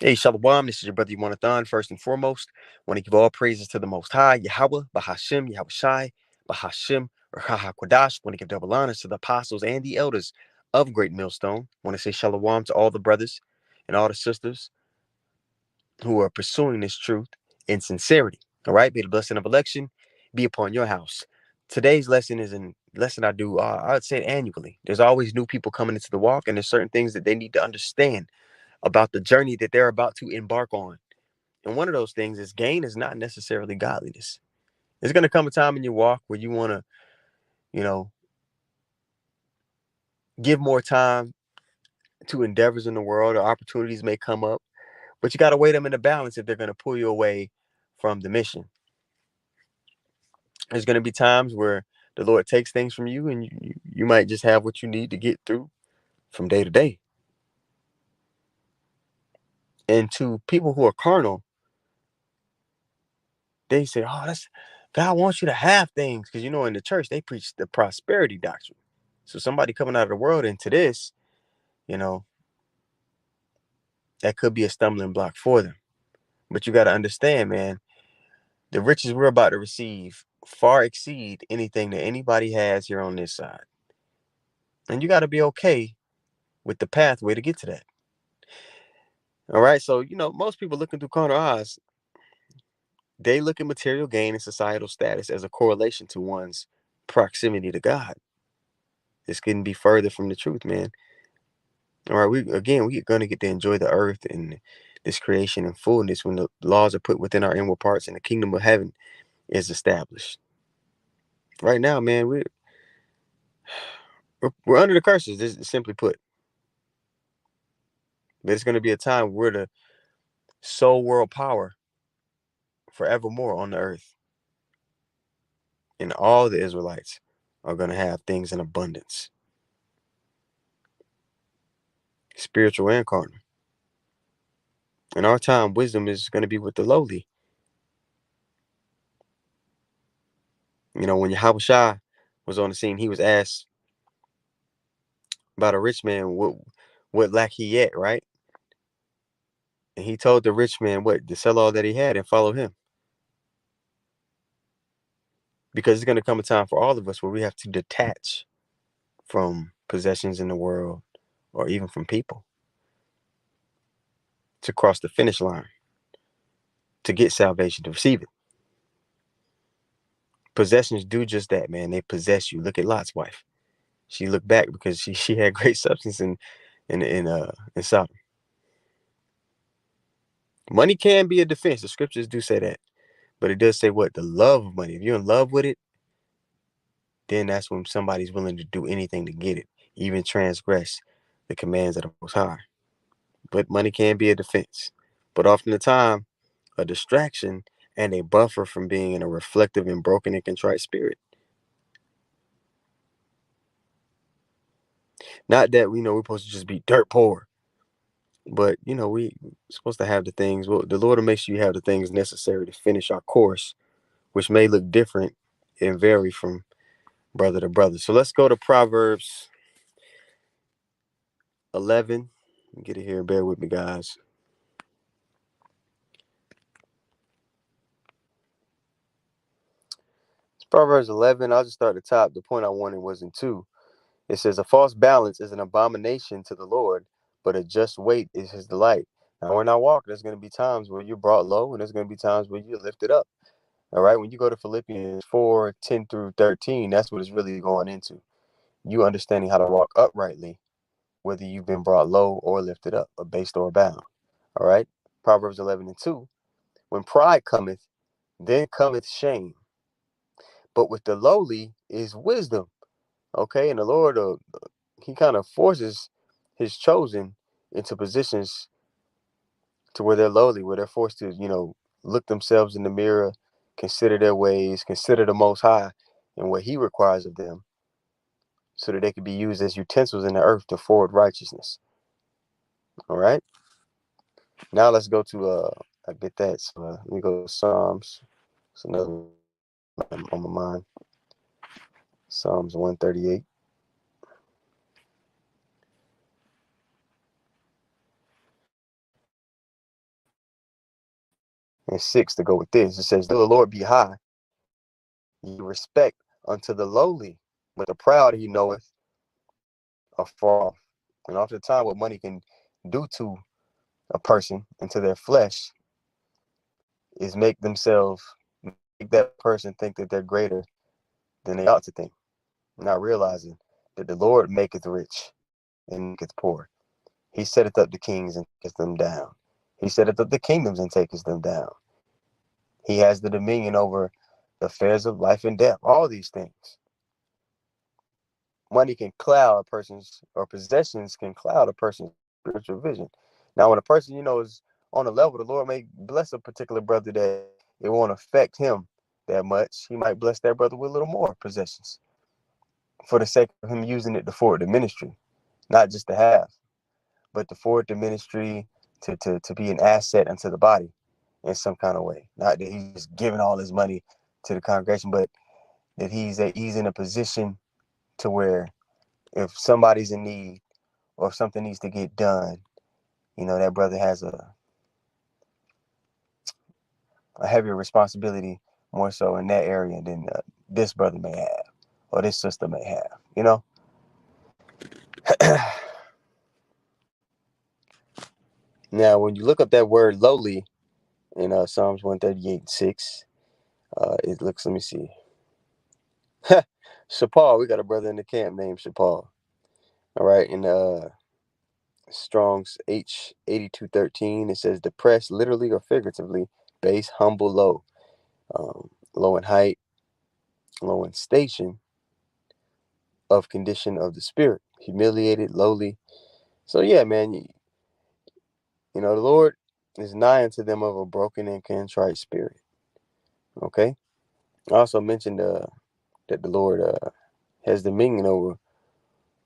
Hey, Shalom, this is your brother Yawanathan. First and foremost, want to give all praises to the Most High, Yahweh, Bahashim, Yahweh Shai, Bahashim, Raha Kodash. Want to give double honors to the apostles and the elders of Great Millstone. Want to say Shalom to all the brothers and all the sisters who are pursuing this truth in sincerity. All right, may the blessing of election be upon your house. Today's lesson is a lesson I do, I'd say annually. There's always new people coming into the walk, and there's certain things that they need to understand about the journey that they're about to embark on. And one of those things is gain is not necessarily godliness. There's going to come a time in your walk where you want to, you know, give more time to endeavors in the world, or opportunities may come up, but you got to weigh them in the balance if they're going to pull you away from the mission. There's going to be times where the Lord takes things from you, and you might just have what you need to get through from day to day. And to people who are carnal, they say, "Oh, that's God wants you to have things," because in the church they preach the prosperity doctrine. So somebody coming out of the world into this, you know, that could be a stumbling block for them. But you got to understand, man, the riches we're about to receive far exceed anything that anybody has here on this side. And you got to be okay with the pathway to get to that. All right. So, most people looking through carnal eyes, they look at material gain and societal status as a correlation to one's proximity to God. This couldn't be further from the truth, man. All right. We're going to get to enjoy the earth and this creation in fullness when the laws are put within our inward parts and the kingdom of heaven is established. Right now, man, we're under the curses, this is simply put. But it's going to be a time where the sole world power forevermore on the earth. And all the Israelites are going to have things in abundance, spiritual and carnal. In our time, wisdom is going to be with the lowly. When Yahweh was on the scene, he was asked about a rich man, what lack he at, right? And he told the rich man to sell all that he had and follow him. Because it's going to come a time for all of us where we have to detach from possessions in the world or even from people to cross the finish line, to get salvation, to receive it. Possessions do just that, man. They possess you. Look at Lot's wife. She looked back because she had great substance in Sodom. Money can be a defense. The scriptures do say that. But it does say what? The love of money. If you're in love with it, then that's when somebody's willing to do anything to get it, even transgress the commands of the Most High. But money can be a defense. But often the time, a distraction and a buffer from being in a reflective and broken and contrite spirit. Not that we're supposed to just be dirt poor, but we're supposed to have the things. Well, the Lord will make sure you have the things necessary to finish our course, which may look different and vary from brother to brother. So let's go to Proverbs 11. Get it here. Bear with me, guys. It's Proverbs 11. I'll just start at the top. The point I wanted was in 2. It says, a false balance is an abomination to the Lord, but a just weight is his delight. Now, when I walk, there's going to be times where you're brought low, and there's going to be times where you're lifted up. All right. When you go to Philippians 4:10 through 13, that's what it's really going into. You understanding how to walk uprightly, whether you've been brought low or lifted up, abased or bound. All right. Proverbs 11:2. When pride cometh, then cometh shame. But with the lowly is wisdom. Okay. And the Lord, he kind of forces his chosen into positions to where they're lowly, where they're forced to, look themselves in the mirror, consider their ways, consider the Most High and what he requires of them, so that they could be used as utensils in the earth to forward righteousness. All right. Now let's go to I get that. So let me go to Psalms. It's another on my mind. Psalms 138. And 6 to go with this. It says, though the Lord be high, ye respect unto the lowly, but the proud he knoweth afar off. And oftentimes what money can do to a person and to their flesh is make that person think that they're greater than they ought to think, not realizing that the Lord maketh rich and maketh poor. He setteth up the kings and taketh them down. He setteth up the kingdoms and taketh them down. He has the dominion over the affairs of life and death, all these things. Money can cloud a person's, or possessions can cloud a person's spiritual vision. Now, when a person, is on a level, the Lord may bless a particular brother that it won't affect him that much. He might bless that brother with a little more possessions for the sake of him using it to forward the ministry, not just to have, but to forward the ministry, to be an asset unto the body in some kind of way. Not that he's just giving all his money to the congregation, but that he's in a position to where if somebody's in need or if something needs to get done, that brother has a heavier responsibility more so in that area than this brother may have or this sister may have. Now, when you look up that word lowly in Psalms 138:6, it looks, let me see. Shapal, we got a brother in the camp named Shapal. All right, in Strong's H8213, it says depressed, literally or figuratively, base, humble, low, low in height, low in station, of condition of the spirit, humiliated, lowly. So yeah, man, the Lord is nigh unto them of a broken and contrite spirit. Okay. I also mentioned that the Lord has dominion over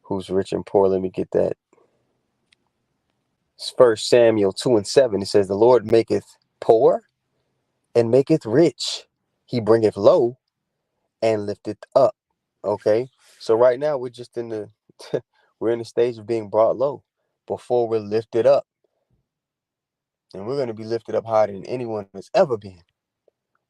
who's rich and poor. Let me get that. It's 1 Samuel 2:7. It says, the Lord maketh poor and maketh rich. He bringeth low and lifteth up. Okay. So right now we're just in the we're in the stage of being brought low before we're lifted up. And we're going to be lifted up higher than anyone has ever been.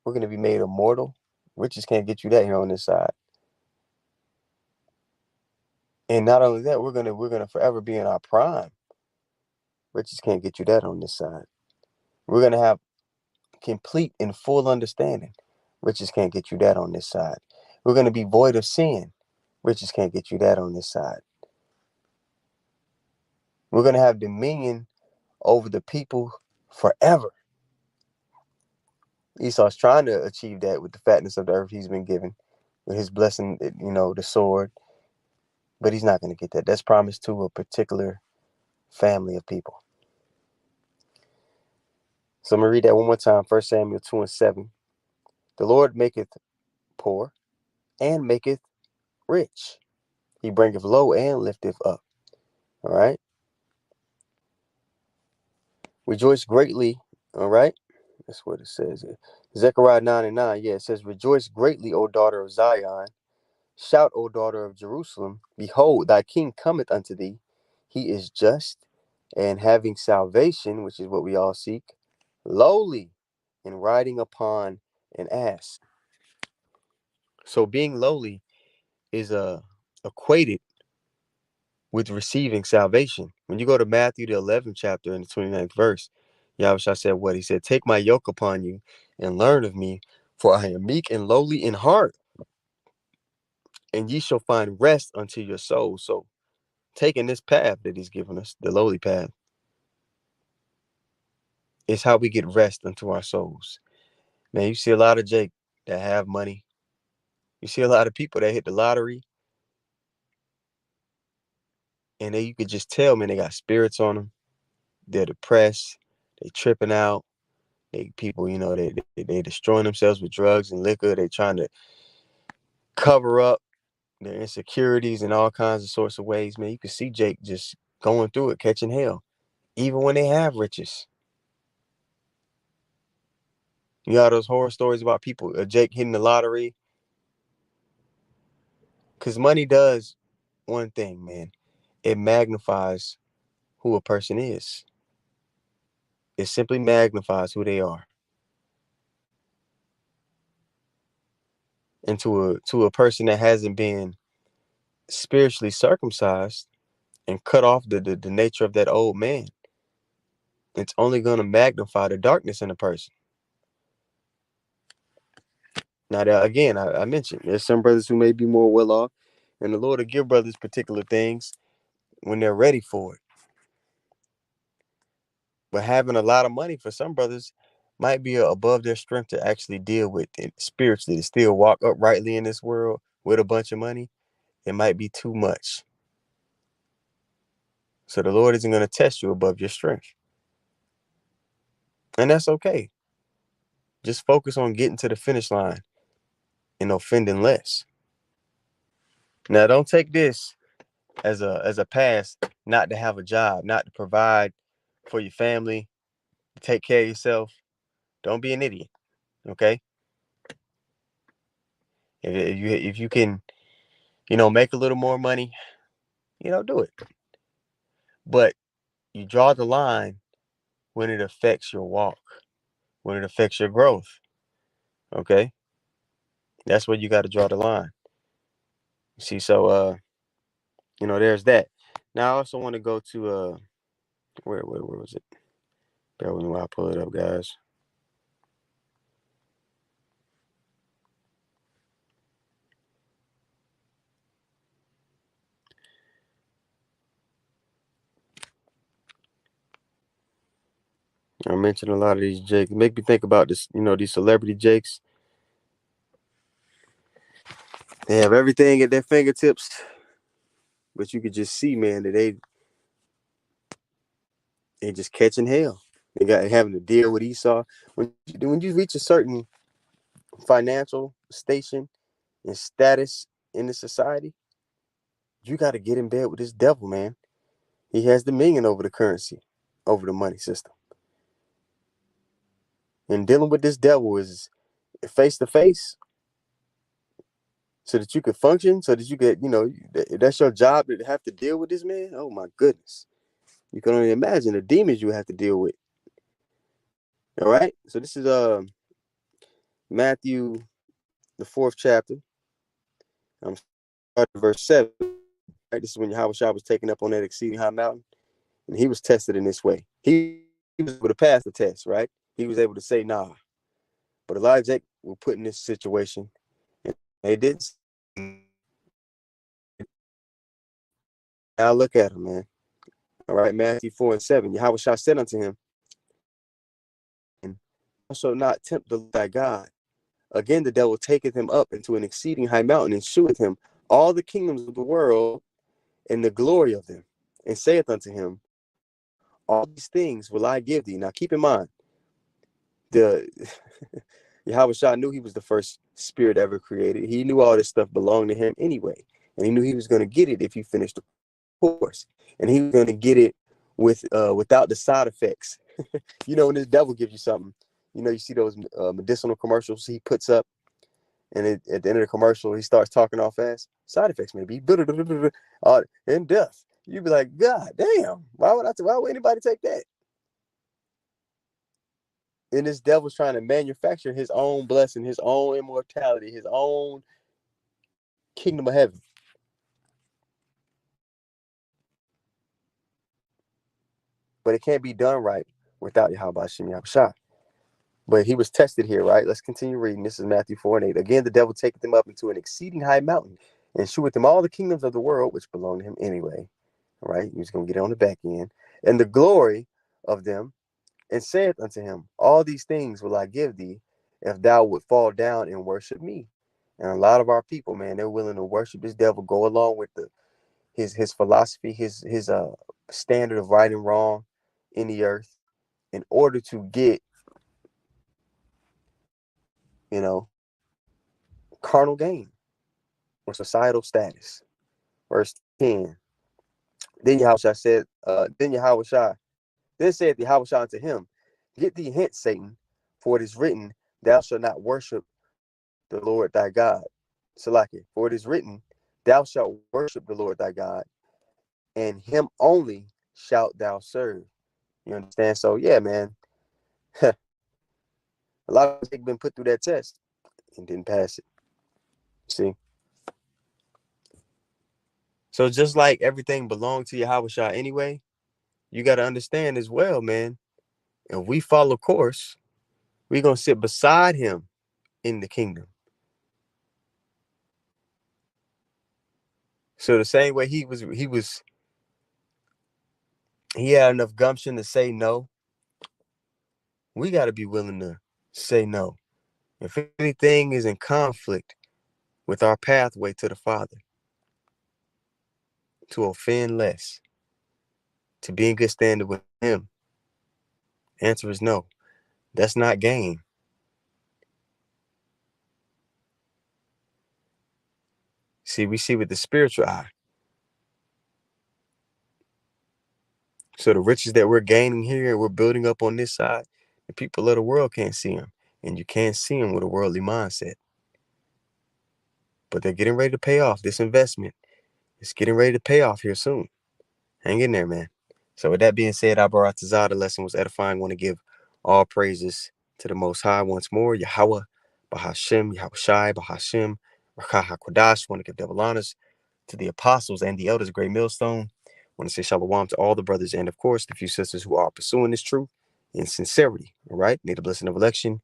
We're going to be made immortal. Riches can't get you that here on this side. And not only that, we're gonna forever be in our prime. Riches can't get you that on this side. We're gonna have complete and full understanding. Riches can't get you that on this side. We're gonna be void of sin. Riches can't get you that on this side. We're gonna have dominion over the people forever. Esau's trying to achieve that with the fatness of the earth he's been given, with his blessing, the sword. But he's not going to get that. That's promised to a particular family of people. So I'm going to read that one more time. 1 Samuel 2:7. The Lord maketh poor and maketh rich. He bringeth low and lifteth up. All right. Rejoice greatly. All right. That's what it says here. Zechariah 9:9. Yeah, it says, rejoice greatly, O daughter of Zion. Shout, O daughter of Jerusalem. Behold, thy king cometh unto thee. He is just and having salvation, which is what we all seek, lowly and riding upon an ass. So being lowly is equated with receiving salvation. When you go to Matthew the 11th chapter in the 29th verse, Yahushua said what? He said, take my yoke upon you and learn of me, for I am meek and lowly in heart, and ye shall find rest unto your souls. So taking this path that he's given us, the lowly path, is how we get rest unto our souls. Man, you see a lot of Jake that have money. You see a lot of people that hit the lottery, and you could just tell, man, they got spirits on them. They're depressed. They tripping out. People, they destroying themselves with drugs and liquor. They trying to cover up their insecurities in all kinds of sorts of ways. Man, you can see Jake just going through it, catching hell, even when they have riches. You know those horror stories about people, Jake hitting the lottery? Because money does one thing, man. It magnifies who a person is. It simply magnifies who they are. and to a person that hasn't been spiritually circumcised and cut off the nature of that old man, it's only going to magnify the darkness in a person. Now, that, again, I mentioned there's some brothers who may be more well off, and the Lord will give brothers particular things when they're ready for it. But having a lot of money for some brothers might be above their strength to actually deal with it spiritually, to still walk uprightly in this world with a bunch of money. It might be too much. So the Lord isn't going to test you above your strength. And that's okay. Just focus on getting to the finish line and offending less. Now, don't take this as a pass not to have a job, not to provide for your family, to take care of yourself. Don't be an idiot, okay? If you can, make a little more money, do it. But you draw the line when it affects your walk, when it affects your growth, okay? That's where you got to draw the line. See, so there's that. Now I also want to go to where was it? Bear with me while I pull it up, guys. I mentioned a lot of these jakes. Make me think about this, these celebrity jakes. They have everything at their fingertips, but you could just see, man, that they just catching hell. They got having to deal with Esau. When you reach a certain financial station and status in the society, you got to get in bed with this devil, man. He has dominion over the currency, over the money system. And dealing with this devil is face to face, so that you could function, so that you could, that's your job to have to deal with this man. Oh my goodness. You can only imagine the demons you have to deal with. All right. So this is Matthew, the 4th chapter. I'm starting verse 7. Right. This is when Yahushua was taken up on that exceeding high mountain, and he was tested in this way. He was able to pass the test, right? He was able to say nah. But Elijah were put in this situation, and they didn't. Now look at him, man. All right, Matthew 4 and 7. Yahushua said unto him, also not tempt the Lord thy God. Again, the devil taketh him up into an exceeding high mountain and sheweth him all the kingdoms of the world and the glory of them, and saith unto him, all these things will I give thee. Now keep in mind, the Yahushua knew he was the first spirit ever created. He knew all this stuff belonged to him anyway, and he knew he was going to get it if he finished the course, and he was going to get it without the side effects. When this devil gives you something, you see those medicinal commercials he puts up, and at the end of the commercial, he starts talking all fast. Side effects maybe and death. You'd be like, God damn, why would anybody take that? And this devil's trying to manufacture his own blessing, his own immortality, his own kingdom of heaven. But it can't be done right without Yahweh Hashem Yahushua. But he was tested here, right? Let's continue reading. This is Matthew 4 and 8. Again, the devil taketh him up into an exceeding high mountain and sheweth him all the kingdoms of the world, which belong to him anyway. All right, he's going to get on the back end. And the glory of them, and saith unto him, all these things will I give thee, if thou would fall down and worship me. And a lot of our people, man, they're willing to worship this devil, go along with his philosophy, his standard of right and wrong in the earth, in order to get, carnal gain or societal status. Verse 10. Then Yahushua said, then said Yahushua unto him, get thee hence, Satan, for it is written, thou shalt not worship the Lord thy God. Salaki, for it is written, thou shalt worship the Lord thy God, and him only shalt thou serve. You understand? So yeah, man. A lot of people been put through that test and didn't pass it. See, so just like everything belonged to Yahweh Shah anyway, you got to understand as well, man. If we follow course, we're gonna sit beside him in the kingdom. So the same way he had enough gumption to say no, we got to be willing to say no. If anything is in conflict with our pathway to the Father, to offend less, to be in good standing with him, answer is no. That's not game. See, we see with the spiritual eye. So the riches that we're gaining here and we're building up on this side, the people of the world can't see them. And you can't see them with a worldly mindset. But they're getting ready to pay off. This investment is getting ready to pay off here soon. Hang in there, man. So with that being said, Abaratazah, the lesson was edifying. I want to give all praises to the Most High once more. Yahweh, Bahashem, Yahweh Shai, Bahashem, Rakah HaKodash. Want to give double honors to the apostles and the elders, Great Millstone. Want to say shalom to all the brothers and, of course, the few sisters who are pursuing this truth in sincerity. All right? May the blessing of election